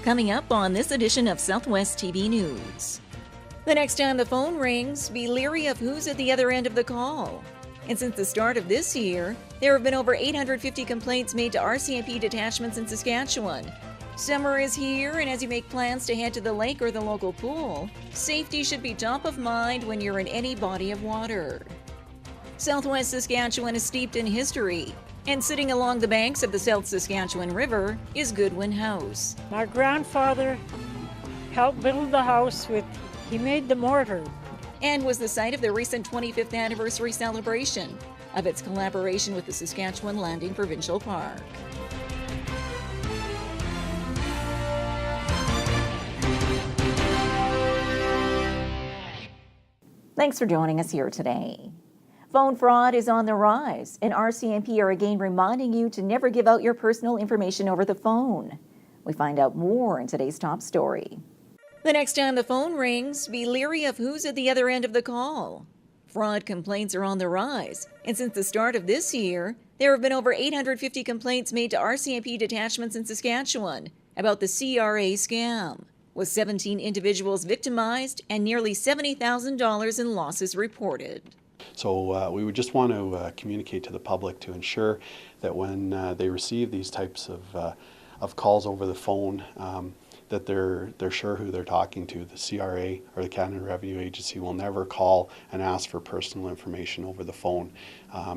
Coming up on this edition of Southwest TV News. The next time the phone rings, be leery of who's at the other end of the call. And since the start of this year, there have been over 850 complaints made to RCMP detachments in Saskatchewan. Summer is here, and as you make plans to head to the lake or the local pool, safety should be top of mind when you're in any body of water. Southwest Saskatchewan is steeped in history, and sitting along the banks of the South Saskatchewan River is Goodwin House. My grandfather helped build the house he made the mortar. And was the site of the recent 25th anniversary celebration of its collaboration with the Saskatchewan Landing Provincial Park. Thanks for joining us here today. Phone fraud is on the rise, and RCMP are again reminding you to never give out your personal information over the phone. We find out more in today's top story. The next time the phone rings, be leery of who's at the other end of the call. Fraud complaints are on the rise, and since the start of this year, there have been over 850 complaints made to RCMP detachments in Saskatchewan about the CRA scam, with 17 individuals victimized and nearly $70,000 in losses reported. So we would just want to communicate to the public to ensure that when they receive these types of calls over the phone, that they're sure who they're talking to. The CRA or the Canada Revenue Agency will never call and ask for personal information over the phone.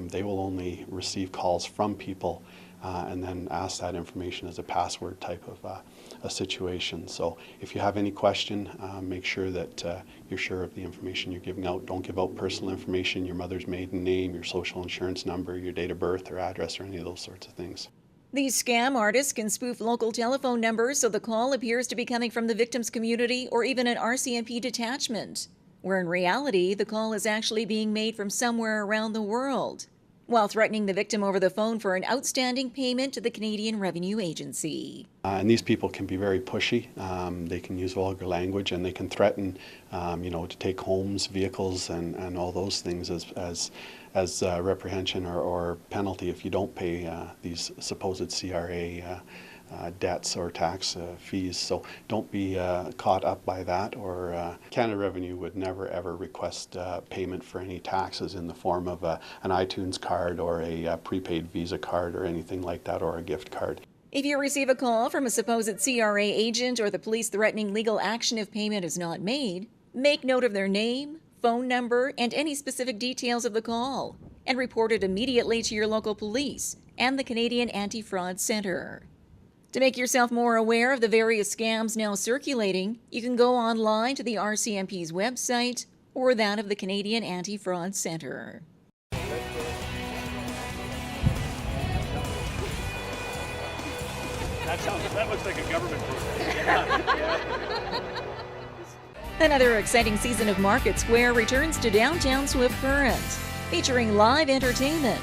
They will only receive calls from people and then ask that information as a password type of a situation. So if you have any question, make sure that you're sure of the information you're giving out. Don't give out personal information, your mother's maiden name, your social insurance number, your date of birth or address, or any of those sorts of things. These scam artists can spoof local telephone numbers so the call appears to be coming from the victim's community or even an RCMP detachment, where in reality the call is actually being made from somewhere around the world, while threatening the victim over the phone for an outstanding payment to the Canadian Revenue Agency. And these people can be very pushy. They can use vulgar language, and they can threaten, to take homes, vehicles, and all those things as reprehension or penalty if you don't pay these supposed CRA debts or tax fees. So don't be caught up by that, or Canada Revenue would never ever request payment for any taxes in the form of an iTunes card or a prepaid Visa card or anything like that, or a gift card. If you receive a call from a supposed CRA agent or the police threatening legal action if payment is not made, make note of their name, phone number, and any specific details of the call, and report it immediately to your local police and the Canadian Anti-Fraud Centre. To make yourself more aware of the various scams now circulating, you can go online to the RCMP's website or that of the Canadian Anti-Fraud Centre. That looks like a government program. Another exciting season of Market Square returns to downtown Swift Current, featuring live entertainment,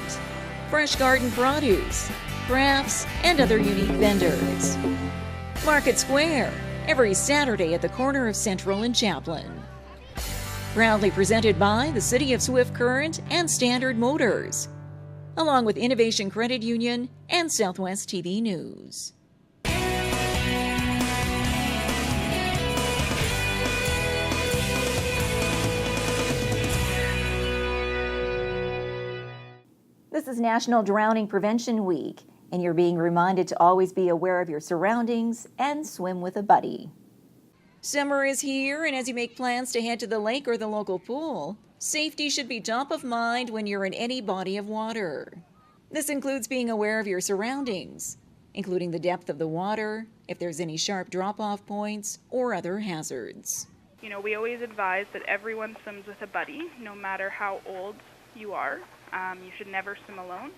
fresh garden produce, crafts, and other unique vendors. Market Square, every Saturday at the corner of Central and Chaplin. Proudly presented by the City of Swift Current and Standard Motors, along with Innovation Credit Union and Southwest TV News. This is National Drowning Prevention Week, and you're being reminded to always be aware of your surroundings and swim with a buddy. Summer is here, and as you make plans to head to the lake or the local pool, safety should be top of mind when you're in any body of water. This includes being aware of your surroundings, including the depth of the water, if there's any sharp drop-off points, or other hazards. We always advise that everyone swims with a buddy, no matter how old you are. You should never swim alone,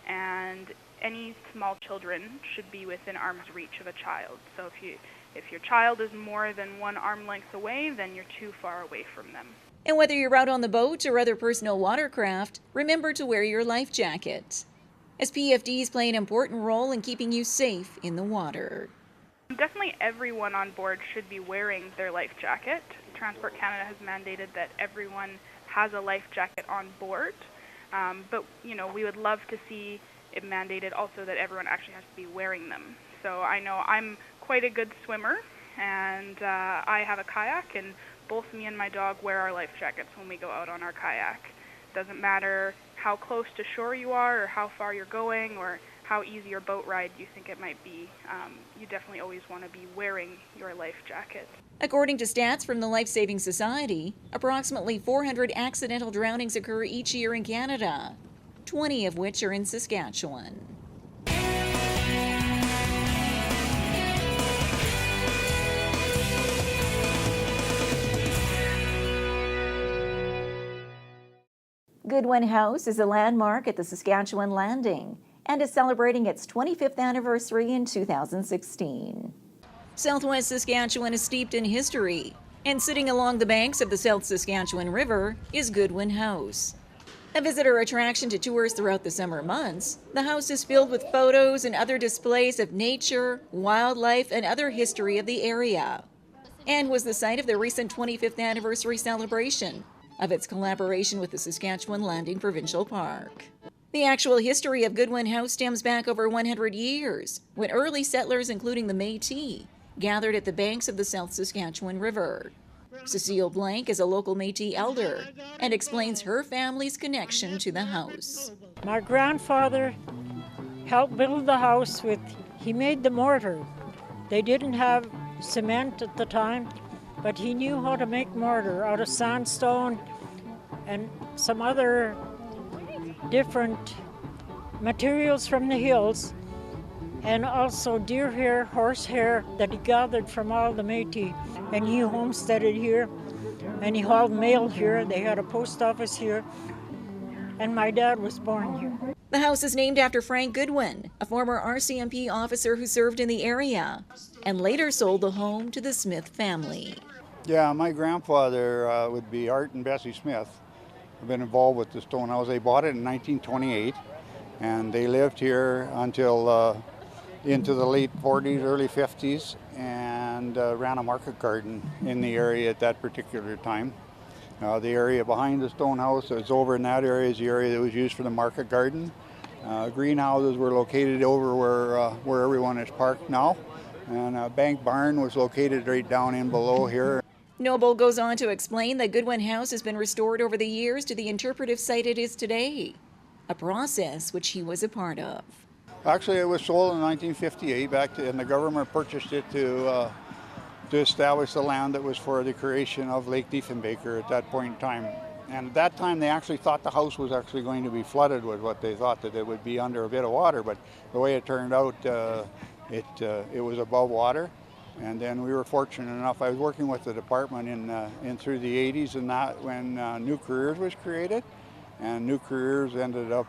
and any small children should be within arm's reach of a child. So if your child is more than 1 arm length away, then you're too far away from them. And whether you're out on the boat or other personal watercraft, remember to wear your life jacket, as PFDs play an important role in keeping you safe in the water. Definitely everyone on board should be wearing their life jacket. Transport Canada has mandated that everyone has a life jacket on board. But we would love to see it mandated also that everyone actually has to be wearing them. So I know I'm quite a good swimmer, and I have a kayak, and both me and my dog wear our life jackets when we go out on our kayak. Doesn't matter how close to shore you are or how far you're going or how easy your boat ride you think it might be. You definitely always want to be wearing your life jacket. According to stats from the Life Saving Society, approximately 400 accidental drownings occur each year in Canada, 20 of which are in Saskatchewan. Goodwin House is a landmark at the Saskatchewan Landing and is celebrating its 25th anniversary in 2016. Southwest Saskatchewan is steeped in history, and sitting along the banks of the South Saskatchewan River is Goodwin House. A visitor attraction to tourists throughout the summer months, the house is filled with photos and other displays of nature, wildlife, and other history of the area, and was the site of the recent 25th anniversary celebration of its collaboration with the Saskatchewan Landing Provincial Park. The actual history of Goodwin House stems back over 100 years, when early settlers, including the Métis, gathered at the banks of the South Saskatchewan River. Cecile Blank is a local Métis elder and explains her family's connection to the house. My grandfather helped build the house he made the mortar. They didn't have cement at the time, but he knew how to make mortar out of sandstone and some other different materials from the hills, and also deer hair, horse hair that he gathered from all the Métis. And he homesteaded here, and he hauled mail here. They had a post office here, and my dad was born here. The house is named after Frank Goodwin, a former RCMP officer who served in the area and later sold the home to the Smith family. Yeah, my grandfather would be Art and Bessie Smith. I've been involved with the stone house. They bought it in 1928, and they lived here until into the late 40s, early 50s, and ran a market garden in the area at that particular time. The area behind the stone house, it's over in that area, is the area that was used for the market garden. Greenhouses were located over where everyone is parked now, and a bank barn was located right down in below here. Noble goes on to explain that Goodwin House has been restored over the years to the interpretive site it is today, a process which he was a part of. Actually, it was sold in 1958 and the government purchased it to establish the land that was for the creation of Lake Diefenbaker at that point in time. And at that time, they actually thought the house was actually going to be flooded with what they thought, that it would be under a bit of water. But the way it turned out, it was above water. And then we were fortunate enough, I was working with the department in through the 80s and that when New Careers was created. And New Careers ended up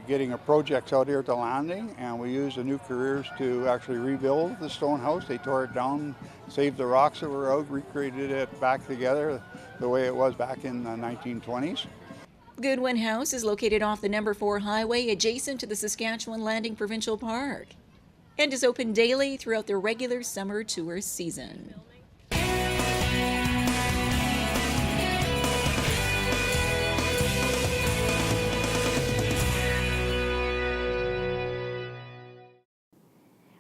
getting a project out here at the landing, and we used the New Careers to actually rebuild the stone house. They tore it down, saved the rocks that were out, recreated it back together the way it was back in the 1920s. Goodwin House is located off the No. 4 highway adjacent to the Saskatchewan Landing Provincial Park and is open daily throughout the regular summer tourist season.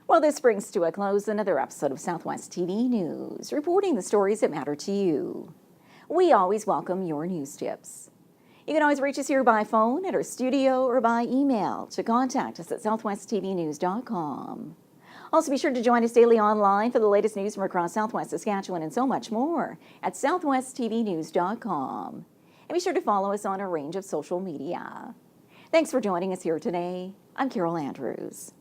Well, this brings to a close another episode of Southwest TV News, reporting the stories that matter to you. We always welcome your news tips. You can always reach us here by phone at our studio or by email to contact us at southwesttvnews.com. Also, be sure to join us daily online for the latest news from across Southwest Saskatchewan and so much more at southwesttvnews.com. And be sure to follow us on a range of social media. Thanks for joining us here today. I'm Carol Andrews.